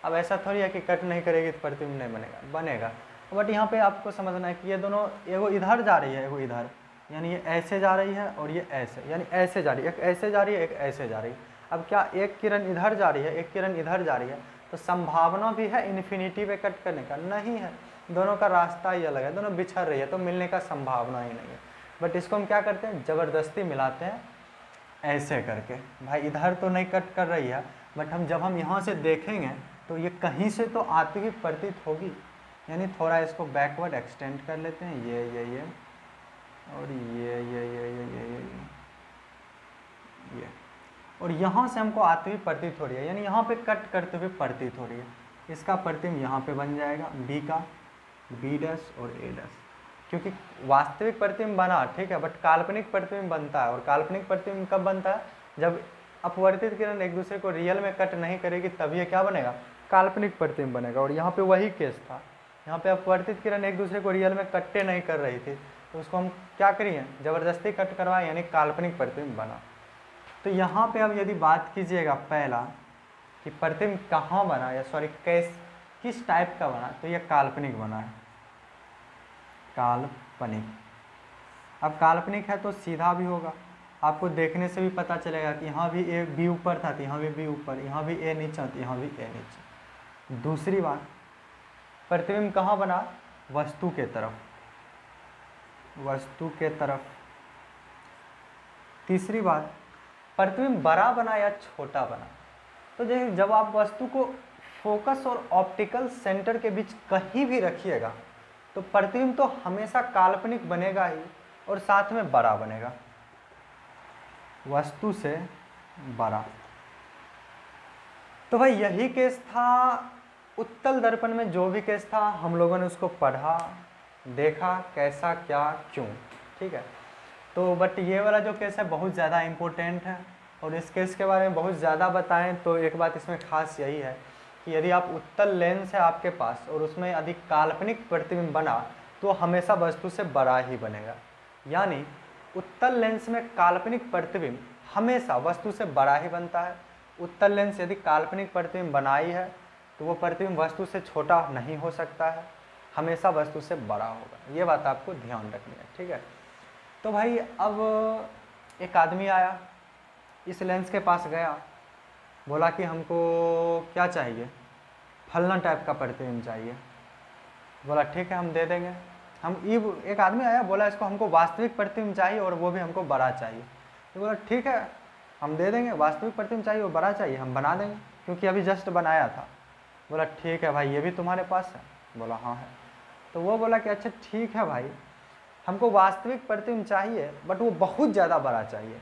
अब ऐसा थोड़ी है कि कट नहीं करेगी तो प्रतिबिंब नहीं बनेगा, बनेगा। बट यहाँ पे आपको समझना है कि ये दोनों एगो इधर जा रही है, एगो इधर, यानी ये ऐसे जा रही है और ये ऐसे, यानी ऐसे जा रही है, एक ऐसे जा रही है, एक ऐसे जा रही है। अब क्या एक किरण इधर जा रही है, एक किरण इधर जा रही है, तो संभावना भी है इन्फिनिटी पे कट करने का? नहीं है, दोनों का रास्ता ही अलग है, दोनों बिछड़ रही है, तो मिलने का संभावना ही नहीं है। बट इसको हम क्या करते हैं, ज़बरदस्ती मिलाते हैं ऐसे करके। भाई इधर तो नहीं कट कर रही है, बट जब हम यहाँ से देखेंगे तो ये कहीं से तो आती हुई प्रतीत होगी, यानी थोड़ा इसको बैकवर्ड एक्सटेंड कर लेते हैं, ये और ये और यहाँ से हमको आती हुई प्रतीत हो रही है, यानी यहाँ पे कट करते हुए प्रतीत हो रही है। इसका प्रतिबिंब यहाँ पे बन जाएगा बी का, B' और A', क्योंकि वास्तविक प्रतिबिंब बना ठीक है, बट काल्पनिक प्रतिबिंब बनता है। और काल्पनिक प्रतिबिंब कब बनता है, जब अपवर्तित किरण एक दूसरे को रियल में कट नहीं करेगी, तब ये क्या बनेगा, काल्पनिक प्रतिबिंब बनेगा। और यहाँ पे वही केस था, यहाँ पे अपवर्तित किरण एक दूसरे को रियल में कट्टे नहीं कर रही थी, तो उसको हम क्या करिए, ज़बरदस्ती कट करवाए, यानी काल्पनिक प्रतिबिंब बना। तो यहाँ पे अब यदि बात कीजिएगा पहला कि प्रतिबिंब कहाँ बना, या सॉरी किस टाइप का बना, तो ये काल्पनिक बना है, काल्पनिक। अब काल्पनिक है तो सीधा भी होगा, आपको देखने से भी पता चलेगा कि यहाँ भी ए बी ऊपर था तो यहाँ भी बी ऊपर, यहाँ भी ए नीचे तो यहाँ भी ए नीचे। दूसरी बात, प्रतिबिंब कहाँ बना, वस्तु के तरफ, वस्तु के तरफ। तीसरी बात, प्रतिबिंब बड़ा बना या छोटा बना, तो जैसे जब आप वस्तु को फोकस और ऑप्टिकल सेंटर के बीच कहीं भी रखिएगा तो प्रतिबिंब तो हमेशा काल्पनिक बनेगा ही, और साथ में बड़ा बनेगा, वस्तु से बड़ा। तो भाई यही केस था उत्तल दर्पण में, जो भी केस था हम लोगों ने उसको पढ़ा, देखा कैसा क्या क्यों, ठीक है। तो बट ये वाला जो केस है बहुत ज़्यादा इम्पोर्टेंट है, और इस केस के बारे में बहुत ज़्यादा बताएं तो एक बात इसमें खास यही है कि यदि आप उत्तल लेंस है आपके पास और उसमें अधिक काल्पनिक प्रतिबिंब बना तो हमेशा वस्तु से बड़ा ही बनेगा, यानी उत्तल लेंस में काल्पनिक प्रतिबिंब हमेशा वस्तु से बड़ा ही बनता है। उत्तल लेंस यदि काल्पनिक प्रतिबिंब बनाई है तो वो प्रतिबिंब वस्तु से छोटा नहीं हो सकता है, हमेशा वस्तु से बड़ा होगा। ये बात आपको ध्यान रखनी है, ठीक है। तो भाई अब एक आदमी आया, इस लेंस के पास गया, बोला कि हमको क्या चाहिए, फलना टाइप का प्रतिबिंब चाहिए। बोला ठीक है हम दे देंगे। एक आदमी आया, बोला इसको हमको वास्तविक प्रतिबिंब चाहिए और वो भी हमको बड़ा चाहिए। तो बोला ठीक है हम दे देंगे, वास्तविक प्रतिबिंब चाहिए और बड़ा चाहिए, हम बना देंगे क्योंकि अभी जस्ट बनाया था। बोला ठीक है भाई ये भी तुम्हारे पास है? बोला हाँ है। तो वो बोला कि अच्छा ठीक है भाई, हमको वास्तविक प्रतिबिंब चाहिए बट वो बहुत ज़्यादा बड़ा चाहिए।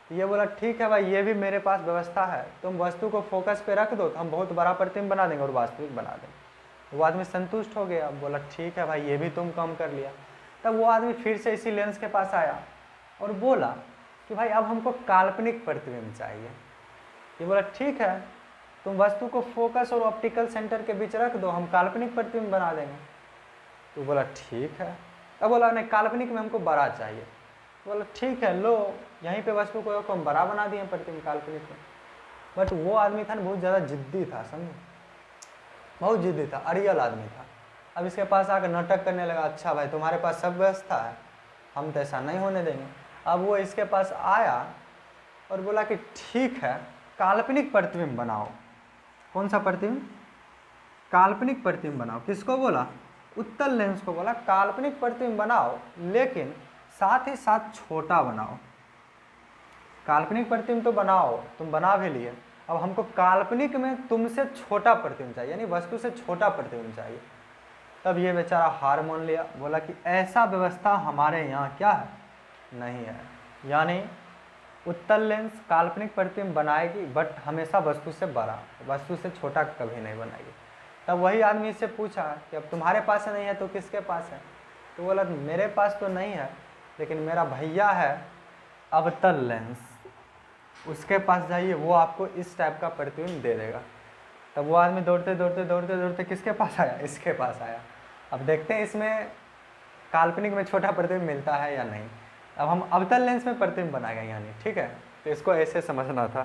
ये बोला ठीक है भाई ये भी मेरे पास व्यवस्था है, तुम वस्तु को फोकस पे रख दो तो हम बहुत बड़ा प्रतिबिंब बना देंगे और वास्तविक बना देंगे। वो आदमी संतुष्ट हो गया, बोला ठीक है भाई ये भी तुम कम कर लिया। तब वो आदमी फिर से इसी लेंस के पास आया और बोला कि भाई अब हमको काल्पनिक प्रतिबिंब चाहिए। ये बोला ठीक है तुम वस्तु को फोकस और ऑप्टिकल सेंटर के बीच रख दो, हम काल्पनिक प्रतिबिंब बना देंगे। तो बोला ठीक है। अब बोला नहीं काल्पनिक में हमको बड़ा चाहिए। बोला ठीक है लो, यहीं पे वस्तु को हम बड़ा बना दिए प्रतिबिंब काल्पनिक में। बट वो आदमी था ना बहुत ज़्यादा जिद्दी था, समझे, बहुत जिद्दी था, अड़ियल आदमी था। अब इसके पास आकर नाटक करने लगा, अच्छा भाई तुम्हारे पास सब व्यवस्था है, हम तो ऐसा नहीं होने देंगे। अब वो इसके पास आया और बोला कि ठीक है काल्पनिक प्रतिबिंब बनाओ। कौन सा प्रतिबिंब? काल्पनिक प्रतिबिंब बनाओ। किसको बोला? उत्तल लेंस को बोला काल्पनिक प्रतिबिंब बनाओ, लेकिन साथ ही साथ छोटा बनाओ। काल्पनिक प्रतिबिंब तो बनाओ, तुम बना भी लिए, अब हमको काल्पनिक में तुमसे छोटा प्रतिबिंब चाहिए, यानी वस्तु से छोटा प्रतिबिंब चाहिए। तब ये बेचारा हार मान लिया, बोला कि ऐसा व्यवस्था हमारे यहाँ क्या है, नहीं है। यानी उत्तल लेंस काल्पनिक प्रतिबिंब बनाएगी बट हमेशा वस्तु से बड़ा, वस्तु से छोटा कभी नहीं बनाएगी। तब वही आदमी इससे पूछा कि अब तुम्हारे पास नहीं है तो किसके पास है? तो बोला मेरे पास तो नहीं है, लेकिन मेरा भैया है अवतल लेंस, उसके पास जाइए, वो आपको इस टाइप का प्रतिबिंब दे देगा। तब वो आदमी दौड़ते दौड़ते दौड़ते दौड़ते किसके पास आया? इसके पास आया। अब देखते हैं इसमें काल्पनिक में छोटा प्रतिबिंब मिलता है या नहीं। अब हम अवतल लेंस में प्रतिबिंब बनाएंगे यानी, ठीक है, तो इसको ऐसे समझना था।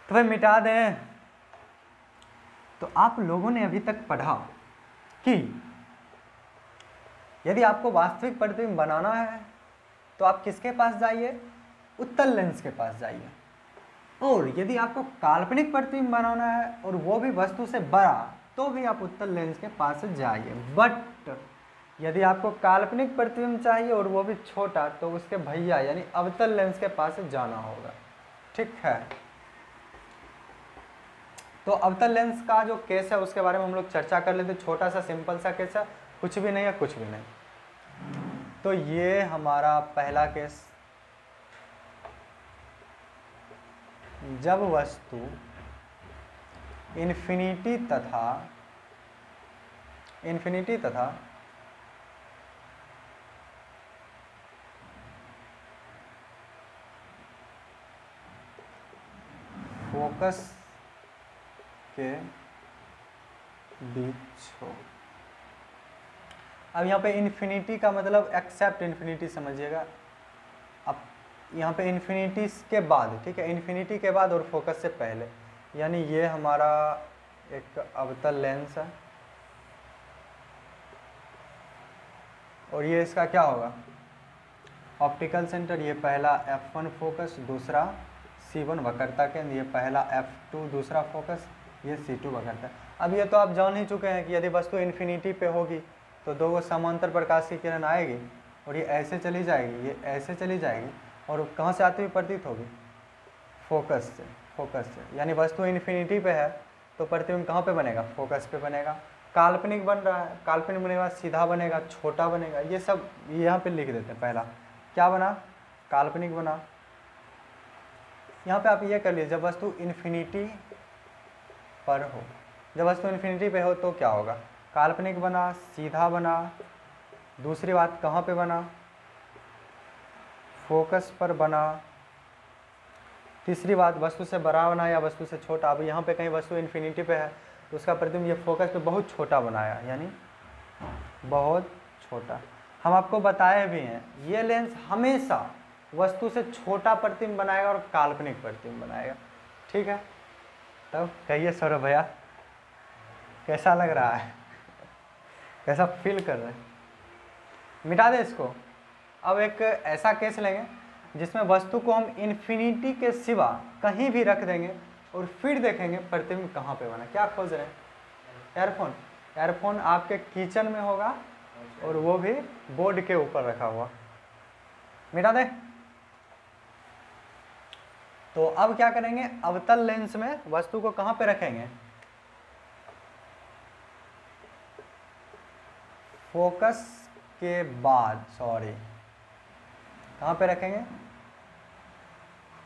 तो भाई मिटा दें। तो आप लोगों ने अभी तक पढ़ा कि यदि आपको वास्तविक प्रतिबिंब बनाना है तो आप किसके पास जाइए? उत्तल लेंस के पास जाइए। और यदि आपको काल्पनिक प्रतिबिंब बनाना है और वो भी वस्तु से बड़ा, तो भी आप उत्तल लेंस के पास जाइए। बट यदि आपको काल्पनिक प्रतिबिंब चाहिए और वो भी छोटा, तो उसके भैया यानी अवतल लेंस के पास जाना होगा, ठीक है। तो अवतल लेंस का जो केस है उसके बारे में हम लोग चर्चा कर लेते। छोटा सा सिंपल सा केस है, कुछ भी नहीं है, कुछ भी नहीं। तो ये हमारा पहला केस, जब वस्तु इन्फिनिटी तथा फोकस के बीच हो। अब यहाँ पे इन्फिनिटी का मतलब एक्सेप्ट इन्फिनिटी समझिएगा। अब यहाँ पे इन्फिनिटी के बाद, ठीक है, इन्फिनिटी के बाद और फोकस से पहले, यानी ये हमारा एक अवतल लेंस है और ये इसका क्या होगा? Optical centre. ये पहला F1 फोकस, दूसरा C1 वक्रता केंद्र, ये पहला F2 दूसरा फोकस, ये C2 वक्रता। अब ये तो आप जान ही चुके हैं कि यदि वस्तु इन्फिनिटी पे होगी तो दो समांतर प्रकाश की किरण आएगी और ये ऐसे चली जाएगी, ये ऐसे चली जाएगी और कहाँ से आती हुई प्रतीत होगी? फोकस से, फोकस से। यानी वस्तु इन्फिनिटी पे है तो प्रतिबिंब कहाँ पे बनेगा? फोकस पे बनेगा। काल्पनिक बन रहा है, काल्पनिक बनेगा, सीधा बनेगा, छोटा बनेगा, ये सब यहाँ पे लिख देते हैं। पहला क्या बना? काल्पनिक बना। यहाँ पे आप ये कर लीजिए, जब वस्तु इन्फिनिटी पर हो, जब वस्तु इन्फिनिटी पे हो तो क्या होगा? काल्पनिक बना, सीधा बना। दूसरी बात कहाँ पे बना? फोकस पर बना। तीसरी बात वस्तु से बड़ा बना या वस्तु से छोटा। अब यहाँ पे कहीं वस्तु इन्फिनिटी पे है तो उसका प्रतिबिंब ये फोकस पे बहुत छोटा बनाया, यानी बहुत छोटा। हम आपको बताए भी हैं ये लेंस हमेशा वस्तु से छोटा प्रतिबिंब बनाएगा और काल्पनिक प्रतिबिंब बनाएगा, ठीक है। तब कहिए सौरभ भैया कैसा लग रहा है? कैसा फील कर रहे हैं? मिटा दे इसको। अब एक ऐसा केस लेंगे जिसमें वस्तु को हम इन्फिनिटी के सिवा कहीं भी रख देंगे और फिर देखेंगे प्रतिबिंब कहाँ पे बना। क्या खोज रहे हैं? एयरफोन। एयरफोन आपके किचन में होगा और वो भी बोर्ड के ऊपर रखा हुआ। मिटा दे। तो अब क्या करेंगे? अवतल लेंस में वस्तु को कहाँ पे रखेंगे? फोकस के बाद, सॉरी, कहाँ पे रखेंगे?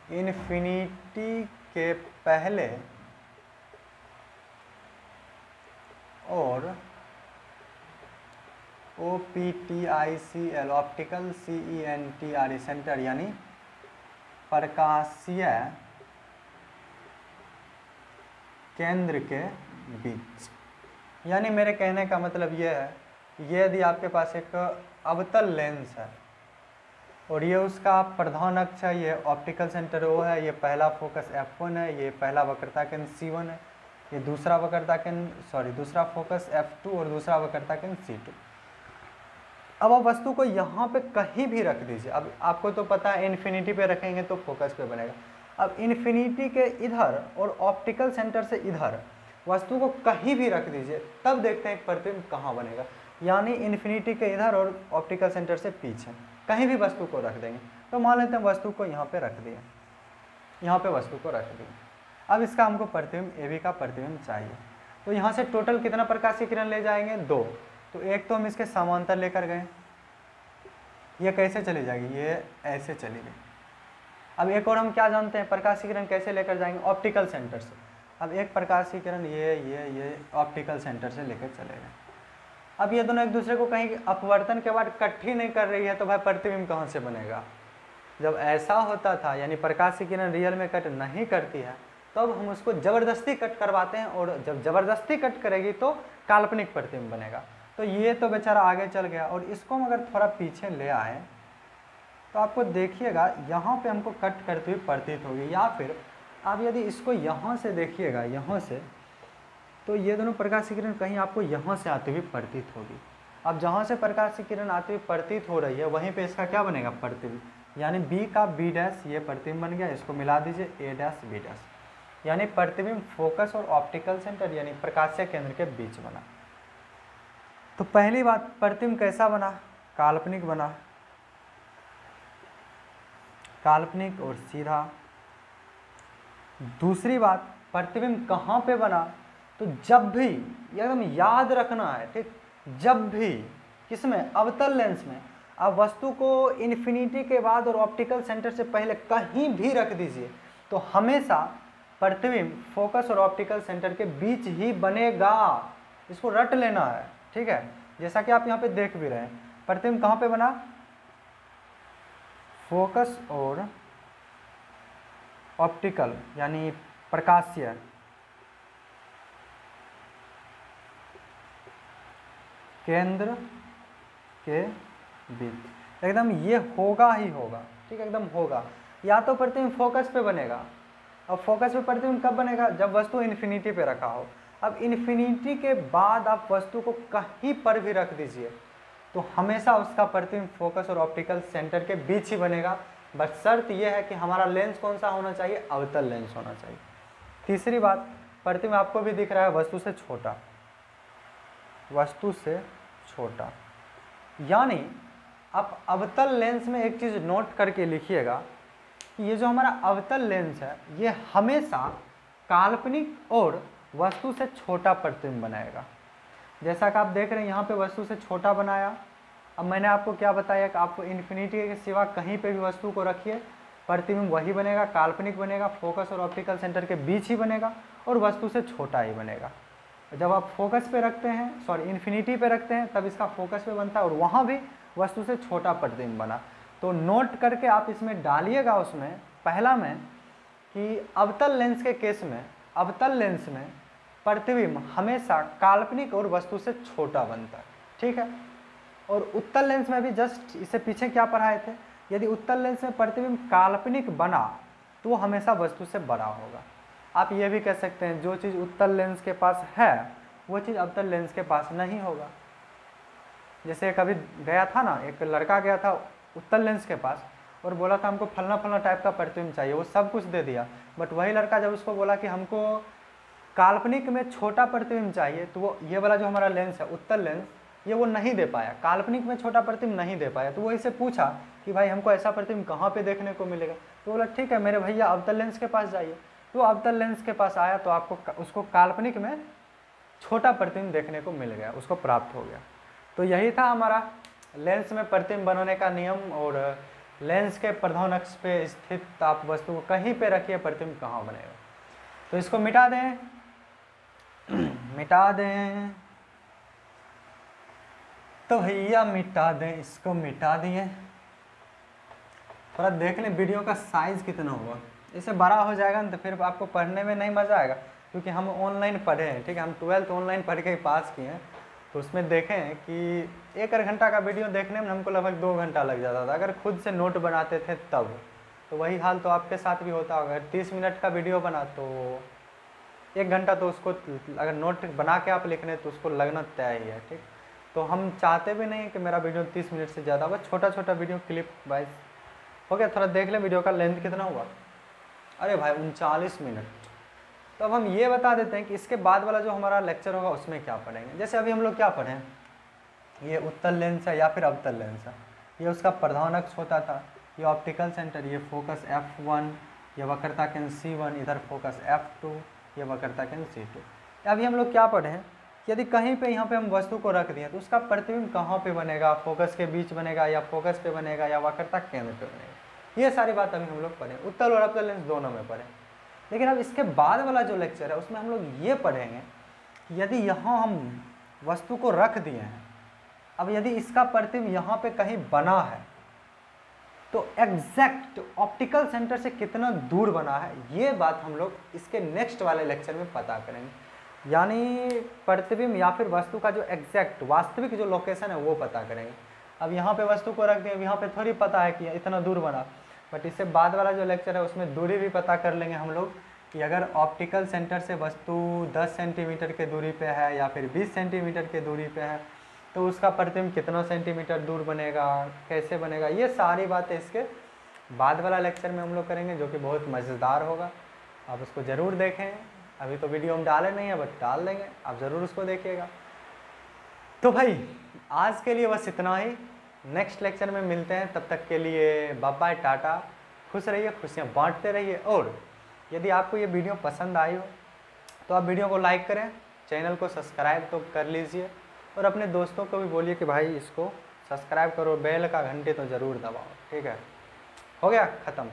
इन्फिनिटी के पहले और OPTICL ऑप्टिकल CENTRE सेंटर यानी प्रकाशीय केंद्र के बीच। यानी मेरे कहने का मतलब ये है, ये यदि आपके पास एक अवतल लेंस है और ये उसका प्रधान अक्ष है, ये ऑप्टिकल सेंटर O है, ये पहला फोकस F1 है, ये पहला वक्रता केंद्र C1 है, ये दूसरा वक्रता केंद्र, सॉरी, दूसरा फोकस F2 और दूसरा वक्रता केंद्र C2। अब आप वस्तु को यहाँ पे कहीं भी रख दीजिए। अब आपको तो पता है इन्फिनिटी पे रखेंगे तो फोकस पे बनेगा। अब इन्फिनिटी के इधर और ऑप्टिकल सेंटर से इधर वस्तु को कहीं भी रख दीजिए, तब देखते हैं प्रतिबिंब कहाँ बनेगा। यानी इन्फिनिटी के इधर और ऑप्टिकल सेंटर से पीछे कहीं भी वस्तु को रख देंगे। तो मान लेते हैं वस्तु को यहाँ पे रख दिया, यहाँ पे वस्तु को रख दिया। अब इसका हमको प्रतिबिंब AB का प्रतिबिंब चाहिए। तो यहाँ से टोटल कितना प्रकाश की किरण ले जाएंगे? 2। तो एक तो हम इसके समांतर लेकर गए, ये कैसे चली जाएगी? ये ऐसे चली गई। अब एक और हम क्या जानते हैं, प्रकाश की किरण कैसे लेकर जाएंगे, ऑप्टिकल सेंटर से। अब एक प्रकाश की किरण ये ऑप्टिकल सेंटर से लेकर चले गए। अब ये दोनों एक दूसरे को कहीं अपवर्तन के बाद कट ही नहीं कर रही है, तो भाई प्रतिबिंब कहाँ से बनेगा। जब ऐसा होता था, यानी प्रकाश की किरण रियल में कट नहीं करती है, तब हम उसको ज़बरदस्ती कट करवाते हैं, और जब ज़बरदस्ती कट करेगी तो काल्पनिक प्रतिबिंब बनेगा। तो ये तो बेचारा आगे चल गया, और इसको हम अगर थोड़ा पीछे ले आए तो आपको देखिएगा यहाँ पे हमको कट करती हुई प्रतीत होगी, या फिर आप यदि इसको यहाँ से देखिएगा, यहाँ से, तो ये दोनों प्रकाश की किरण कहीं आपको यहाँ से आती हुई प्रतीत होगी। अब जहाँ से प्रकाश की किरण आती हुई प्रतीत हो रही है, वहीं पे इसका क्या बनेगा, प्रतिबिंब, यानी बी का बी डैश ये प्रतिबिंब बन गया, इसको मिला दीजिए ए डैश बी डैश, यानी प्रतिबिंब फोकस और ऑप्टिकल सेंटर यानी प्रकाशीय केंद्र के बीच बना। तो पहली बात, प्रतिबिंब कैसा बना, काल्पनिक बना, काल्पनिक और सीधा। दूसरी बात, प्रतिबिंब कहाँ पे बना, तो जब भी, एकदम याद रखना है, ठीक, जब भी किसमें, अवतल लेंस में, आप वस्तु को इन्फिनिटी के बाद और ऑप्टिकल सेंटर से पहले कहीं भी रख दीजिए, तो हमेशा प्रतिबिंब फोकस और ऑप्टिकल सेंटर के बीच ही बनेगा। इसको रट लेना है, ठीक है। जैसा कि आप यहाँ पे देख भी रहे हैं, प्रतिबिंब कहाँ पे बना, फोकस और ऑप्टिकल यानी प्रकाशीय केंद्र के बीच, एकदम ये होगा ही होगा, ठीक, एकदम होगा। या तो प्रतिबिंब फोकस पे बनेगा, अब फोकस पे प्रतिबिंब कब बनेगा, जब वस्तु इन्फिनिटी पे रखा हो। अब इन्फिनिटी के बाद आप वस्तु को कहीं पर भी रख दीजिए, तो हमेशा उसका प्रतिबिंब फोकस और ऑप्टिकल सेंटर के बीच ही बनेगा। बस शर्त यह है कि हमारा लेंस कौन सा होना चाहिए, अवतल लेंस होना चाहिए। तीसरी बात, प्रतिबिंब आपको भी दिख रहा है वस्तु से छोटा, वस्तु से छोटा, यानी आप अवतल लेंस में एक चीज़ नोट करके लिखिएगा कि ये जो हमारा अवतल लेंस है, ये हमेशा काल्पनिक और वस्तु से छोटा प्रतिबिंब बनाएगा। जैसा कि आप देख रहे हैं यहाँ पे वस्तु से छोटा बनाया। अब मैंने आपको क्या बताया कि आपको इन्फिनिटी के सिवा कहीं पे भी वस्तु को रखिए, प्रतिबिंब वही बनेगा, काल्पनिक बनेगा, फोकस और ऑप्टिकल सेंटर के बीच ही बनेगा और वस्तु से छोटा ही बनेगा। जब आप फोकस पे रखते हैं, सॉरी इन्फिनिटी पे रखते हैं, तब इसका फोकस पे बनता है और वहाँ भी वस्तु से छोटा प्रतिबिंब बना। तो नोट करके आप इसमें डालिएगा उसमें पहला में कि अवतल लेंस के केस में, अवतल लेंस में प्रतिबिंब हमेशा काल्पनिक और वस्तु से छोटा बनता है, ठीक है। और उत्तल लेंस में भी जस्ट इससे पीछे क्या पढ़ाए थे, यदि उत्तल लेंस में प्रतिबिंब काल्पनिक बना तो वो हमेशा वस्तु से बड़ा होगा। आप ये भी कह सकते हैं जो चीज़ उत्तल लेंस के पास है वो चीज़ अवतल लेंस के पास नहीं होगा। जैसे कभी गया था ना, एक लड़का गया था उत्तल लेंस के पास और बोला था हमको फलना फलना टाइप का प्रतिबिंब चाहिए, वो सब कुछ दे दिया, बट वही लड़का जब उसको बोला कि हमको काल्पनिक में छोटा प्रतिबिंब चाहिए, तो वो ये वाला जो हमारा लेंस है उत्तल लेंस, ये वो नहीं दे पाया, काल्पनिक में छोटा प्रतिबिंब नहीं दे पाया। तो वो इससे पूछा कि भाई हमको ऐसा प्रतिबिंब कहाँ पे देखने को मिलेगा, तो बोला ठीक है मेरे भैया अवतल लेंस के पास जाइए। तो अवतल लेंस के पास आया तो आपको उसको काल्पनिक में छोटा प्रतिबिंब देखने को मिल गया, उसको प्राप्त हो गया। तो यही था हमारा लेंस में प्रतिबिंब बनाने का नियम, और लेंस के प्रधान अक्ष पे स्थित आप वस्तु को कहीं पे रखिए, प्रतिबिंब कहाँ बनेगा। तो इसको मिटा दें, मिटा दें, तो भैया मिटा दें, इसको मिटा दिए। थोड़ा देख लें वीडियो का साइज़ कितना हुआ, इससे बड़ा हो जाएगा ना तो फिर आपको पढ़ने में नहीं मज़ा आएगा, क्योंकि हम ऑनलाइन पढ़े हैं, ठीक है, हम 12th ऑनलाइन पढ़ के ही पास किए हैं। तो उसमें देखें कि 1 घंटा का वीडियो देखने में हमको लगभग 2 घंटा लग जाता था, अगर खुद से नोट बनाते थे तब। तो वही हाल तो आपके साथ भी होता होगा। 30 मिनट का वीडियो बना तो 1 घंटा तो उसको, अगर नोट बना के आप लिख रहे हैं तो उसको लगना तय ही है, ठीक। तो हम चाहते भी नहीं कि मेरा वीडियो 30 मिनट से ज़्यादा, बस छोटा छोटा वीडियो क्लिप वाइज हो गया। थोड़ा देख लें वीडियो का लेंथ कितना हुआ, अरे भाई 39 मिनट। तो अब हम ये बता देते हैं कि इसके बाद वाला जो हमारा लेक्चर होगा उसमें क्या पढ़ेंगे। जैसे अभी हम लोग क्या पढ़ें, ये उत्तल लेंस है या फिर अवतल लेंस है, ये उसका प्रधान अक्ष होता था, ये ऑप्टिकल सेंटर, ये फोकस F1, ये वक्रता केंद्र C1, इधर फोकस F2, ये वक्रता केंद्र C2। अभी हम लोग क्या पढ़ें, यदि कहीं पे यहाँ पे हम वस्तु को रख दिए तो उसका प्रतिबिंब कहाँ पे बनेगा, फोकस के बीच बनेगा या फोकस पे बनेगा या वक्रता केंद्र पे बनेगा। ये सारी बात अभी हम लोग पढ़ें, उत्तल और अवतल लेंस दोनों में पढ़ें। लेकिन अब इसके बाद वाला जो लेक्चर है उसमें हम लोग ये पढ़ेंगे कि यदि यहाँ हम वस्तु को रख दिए हैं, अब यदि इसका प्रतिबिंब यहाँ पे कहीं बना है तो एग्जैक्ट ऑप्टिकल सेंटर से कितना दूर बना है, ये बात हम लोग इसके नेक्स्ट वाले लेक्चर में पता करेंगे। यानी प्रतिबिंब या फिर वस्तु का जो एग्जैक्ट वास्तविक जो लोकेशन है वो पता करेंगे। अब यहाँ पे वस्तु को रख दें, यहाँ पे थोड़ी पता है कि इतना दूर बना, बट इससे बाद वाला जो लेक्चर है उसमें दूरी भी पता कर लेंगे हम लोग कि अगर ऑप्टिकल सेंटर से वस्तु 10 सेंटीमीटर के दूरी पे है या फिर 20 सेंटीमीटर के दूरी पे है तो उसका प्रतिबिंब कितना सेंटीमीटर दूर बनेगा, कैसे बनेगा, ये सारी बातें इसके बाद वाला लेक्चर में हम लोग करेंगे, जो कि बहुत मज़ेदार होगा। आप उसको ज़रूर देखें। अभी तो वीडियो हम डाले नहीं है, बट डाल देंगे, आप ज़रूर उसको देखिएगा। तो भाई आज के लिए बस इतना ही, नेक्स्ट लेक्चर में मिलते हैं। तब तक के लिए बाय बाय, टाटा, खुश रहिए, खुशियाँ बांटते रहिए। और यदि आपको ये वीडियो पसंद आई हो तो आप वीडियो को लाइक करें, चैनल को सब्सक्राइब तो कर लीजिए और अपने दोस्तों को भी बोलिए कि भाई इसको सब्सक्राइब करो, बेल का घंटे तो ज़रूर दबाओ। ठीक है, हो गया ख़त्म।